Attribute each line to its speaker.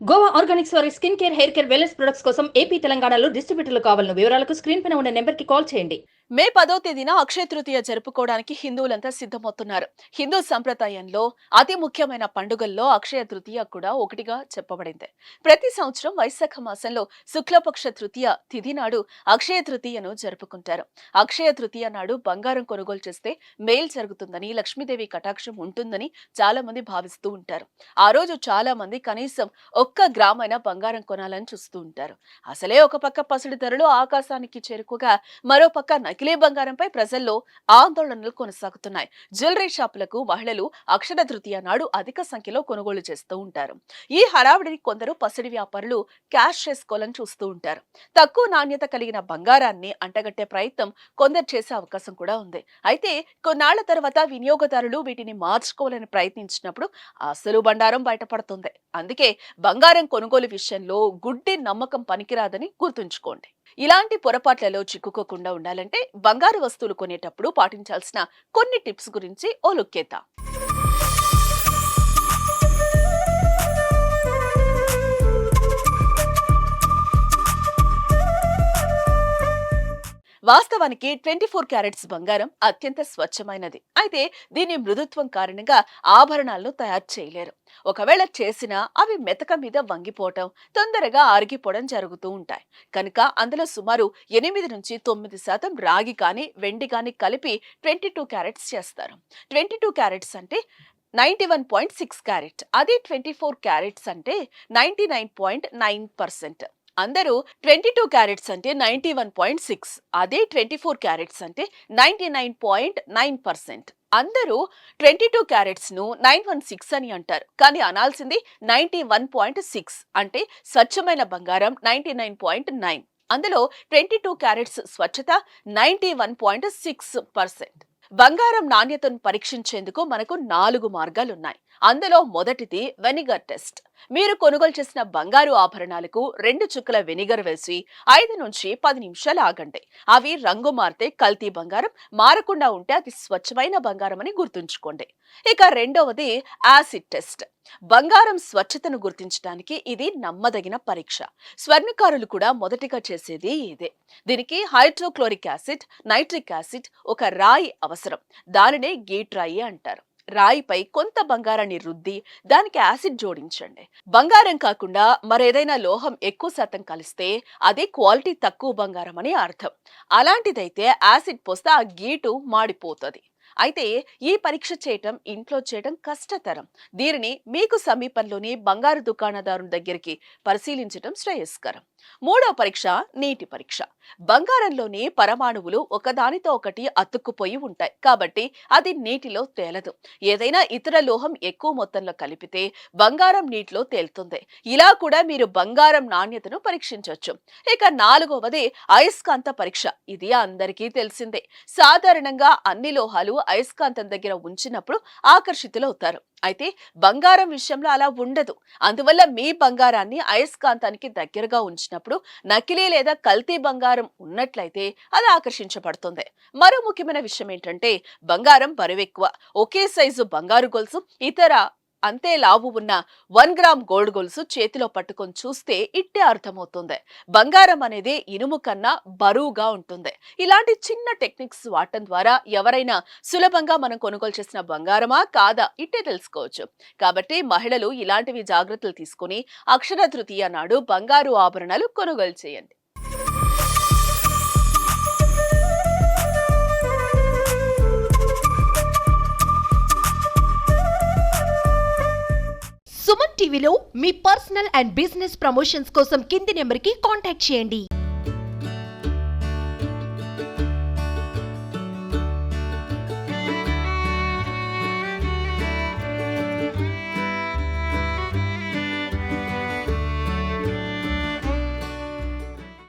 Speaker 1: Goa Organics వారి skin care, hair care, wellness products కోసం AP, తెలంగాణలో డిస్ట్రిబ్యూటర్లు కావాలను వివరాలకు స్క్రీన్ పైన ఉన్న నెంబర్కి కాల్ చేయండి.
Speaker 2: మే 10వ తేదీన అక్షయ తృతీయ జరుపుకోవడానికి హిందువులంతా సిద్ధమవుతున్నారు. హిందూ సంప్రదాయంలో అతి ముఖ్యమైన పండుగల్లో అక్షయ తృతీయ కూడా ఒకటిగా చెప్పబడింది. ప్రతి సంవత్సరం వైశాఖ మాసంలో శుక్లపక్ష తృతీయ తిథి నాడు అక్షయ తృతీయను జరుపుకుంటారు. అక్షయ తృతీయ నాడు బంగారం కొనుగోలు చేస్తే మేలు జరుగుతుందని, లక్ష్మీదేవి కటాక్షం ఉంటుందని చాలా మంది భావిస్తూ ఉంటారు. ఆ రోజు చాలా మంది కనీసం 1 గ్రామైనా బంగారం కొనాలని చూస్తూ ఉంటారు. అసలే ఒక పక్క పసిడి ధరలు ఆకాశానికి చేరుకోగా మరో పక్క నకిలీ బంగారంపై ప్రజల్లో ఆందోళనలు కొనసాగుతున్నాయి. జ్యువెలరీ షాపులకు మహిళలు అక్షయ తృతీయ నాడు అధిక సంఖ్యలో కొనుగోలు చేస్తూ ఉంటారు. ఈ హడావిడిని కొందరు పసిడి వ్యాపారులు క్యాష్ చేసుకోవాలని చూస్తూ ఉంటారు. తక్కువ నాణ్యత కలిగిన బంగారాన్ని అంటగట్టే ప్రయత్నం కొందరు చేసే అవకాశం కూడా ఉంది. అయితే కొన్నాళ్ల తర్వాత వినియోగదారులు వీటిని మార్చుకోవాలని ప్రయత్నించినప్పుడు అసలు బండారం బయటపడుతుంది. అందుకే బంగారం కొనుగోలు విషయంలో గుడ్డి నమ్మకం పనికిరాదని గుర్తుంచుకోండి. ఇలాంటి పొరపాట్లలో చిక్కుకోకుండా ఉండాలంటే బంగారు వస్తువులు కొనేటప్పుడు పాటించాల్సిన కొన్ని టిప్స్ గురించి ఓ లుక్కేద్దాం. వాస్తవానికి 24 క్యారెట్స్ బంగారం అత్యంత స్వచ్ఛమైనది. అయితే దీని మృదుత్వం కారణంగా ఆభరణాలను తయారు చేయలేరు. ఒకవేళ చేసినా అవి మెతక మీద వంగిపోవటం, తొందరగా ఆరిగిపోవడం జరుగుతూ ఉంటాయి. కనుక అందులో సుమారు 8 నుంచి 9% రాగి కానీ వెండి కానీ కలిపి 22 క్యారెట్స్ చేస్తారు. 22 క్యారెట్స్ అంటే 91.6 క్యారెట్. అది 24 క్యారెట్స్ అంటే 99.9%. అందరూ 22 క్యారెట్స్ అంటే 91.6, అదే 24 క్యారెట్స్ అంటే 99.9%. అందరూ 22 క్యారెట్స్ ను 916 అని అంటారు. కానీ అనాల్సింది 91.6 అంటే స్వచ్ఛమైన బంగారం 99.9. అందులో 22 క్యారెట్స్ స్వచ్ఛత 91.6%. బంగారం నాణ్యతను పరీక్షించేందుకు మనకు 4 మార్గాలున్నాయి. అందులో మొదటిది వెనిగర్ టెస్ట్. మీరు కొనుగోలు చేసిన బంగారు ఆభరణాలకు 2 చుక్కల వెనిగర్ వేసి 5 నుంచి 10 నిమిషాలు ఆగండి. అవి రంగు మారితే కల్తీ బంగారం, మారకుండా ఉంటే అది స్వచ్ఛమైన బంగారం అని గుర్తుంచుకోండి. ఇక రెండవది యాసిడ్ టెస్ట్. బంగారం స్వచ్ఛతను గుర్తించడానికి ఇది నమ్మదగిన పరీక్ష. స్వర్ణకారులు కూడా మొదటిగా చేసేది ఇదే. దీనికి హైడ్రోక్లోరిక్ యాసిడ్, నైట్రిక్ యాసిడ్, ఒక రాయి అవసరం. దానినే గీట్ రాయి అంటారు. రాయిపై కొంత బంగారాన్ని రుద్ది దానికి యాసిడ్ జోడించండి. బంగారం కాకుండా మరేదైనా లోహం ఎక్కువ శాతం కలిస్తే అది క్వాలిటీ తక్కువ బంగారం అని అర్థం. అలాంటిదైతే యాసిడ్ పోస్తే ఆ గీటు మాడిపోతుంది. అయితే ఈ పరీక్ష చేయటం ఇంట్లో చేయడం కష్టతరం. దీనిని మీకు సమీపంలోని బంగారు దుకాణదారు దగ్గరికి పరిశీలించడం శ్రేయస్కరం. మూడవ పరీక్ష నీటి పరీక్ష. బంగారంలోని పరమాణువులు ఒకదానితో ఒకటి అతుక్కుపోయి ఉంటాయి కాబట్టి అది నీటిలో తేలదు. ఏదైనా ఇతర లోహం ఎక్కువ మొత్తంలో కలిపితే బంగారం నీటిలో తేలుతుంది. ఇలా కూడా మీరు బంగారం నాణ్యతను పరీక్షించవచ్చు. ఇక నాలుగవది అయస్కాంత పరీక్ష. ఇది అందరికీ తెలిసిందే. సాధారణంగా అన్ని లోహాలు అయస్కాంతం దగ్గర ఉంచినప్పుడు ఆకర్షితులవుతారు. అయితే బంగారం విషయంలో అలా ఉండదు. అందువల్ల మీ బంగారాన్ని అయస్కాంతానికి దగ్గరగా ఉంచినప్పుడు నకిలీ లేదా కల్తీ బంగారం ఉన్నట్లయితే అది ఆకర్షించబడుతుంది. మరో ముఖ్యమైన విషయం ఏంటంటే బంగారం బరువెక్కువ. ఒకే సైజు బంగారు గొలుసు, ఇతర అంతే లావు ఉన్న 1 గ్రామ్ గోల్డ్ గొలుసు చేతిలో పట్టుకొని చూస్తే ఇట్టే అర్థమవుతుంది. బంగారం అనేది ఇనుము కన్నా బరువుగా ఉంటుంది. ఇలాంటి చిన్న టెక్నిక్స్ వాడటం ద్వారా ఎవరైనా సులభంగా మనం కొనుగోలు చేసిన బంగారమా కాదా ఇట్టే తెలుసుకోవచ్చు. కాబట్టి మహిళలు ఇలాంటివి జాగ్రత్తలు తీసుకుని అక్షయ తృతీయ నాడు బంగారు ఆభరణాలు కొనుగోలు చేయండి.
Speaker 3: సుమన్ టీవీలో మీ పర్సనల్ అండ్ బిజినెస్ ప్రమోషన్స్ కోసం కింది నెంబర్కి కాంటాక్ట్ చేయండి.